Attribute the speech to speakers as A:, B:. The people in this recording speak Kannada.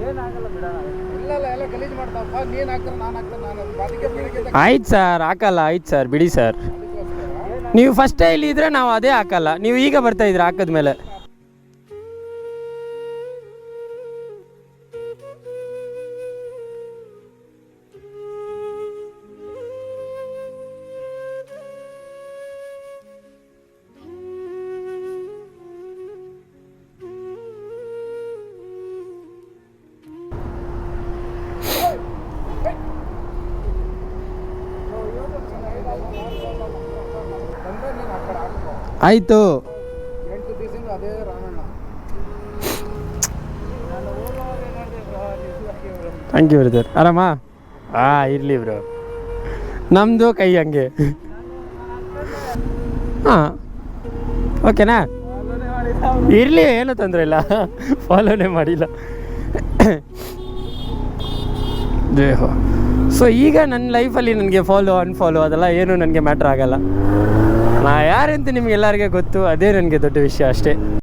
A: ಏನಾಗಲ್ಲ ಬಿಡೋಣ. ಇಲ್ಲ ಎಲ್ಲ ಗಲೀಜು ಮಾಡ್ತಾವಪ್ಪ. ನೀನು ಹಾಕ್ತಾರೆ ನಾನು ಹಾಕ್ತಾರೆ ನಾನು ಅದಕ್ಕೆ ಬೆಳಗ್ಗೆ
B: ಆಯ್ತು ಸರ್, ಹಾಕಲ್ಲ. ಆಯ್ತು ಸರ್, ಬಿಡಿ ಸರ್. ನೀವು ಫಸ್ಟೇ ಇಲ್ಲಿ ಇದ್ರೆ ನಾವು ಅದೇ ಹಾಕಲ್ಲ. ನೀವು ಈಗ ಬರ್ತಾ ಇದ್ರೆ ಹಾಕಿದ್ಮೇಲೆ. ಆಯಿತು.
A: 8 ದಿವಸದಿಂದ ಅದೇ ರಾಮಣ್ಣ.
B: Thank you brother. ಆರಾಮಾ? ಇರಲಿ ಬ್ರೋ, ನಮ್ಮದು ಕೈ ಹಂಗೆ. ಹಾಂ, ಓಕೆನಾ? ಇರಲಿ, ಏನೂ ತೊಂದರೆ ಇಲ್ಲ. ಫಾಲೋನೇ ಮಾಡಿಲ್ಲ. ಸೊ ಈಗ ನನ್ನ ಲೈಫಲ್ಲಿ ನನಗೆ ಫಾಲೋ ಅನ್ಫಾಲೋ ಅದೆಲ್ಲ ಏನೂ ನನಗೆ ಮ್ಯಾಟ್ರ್ ಆಗಲ್ಲ. ನಾ ಯಾರಂತ ನಿಮ್ಗೆಲ್ಲರಿಗೆ ಗೊತ್ತು, ಅದೇ ನನಗೆ ದೊಡ್ಡ ವಿಷಯ ಅಷ್ಟೇ.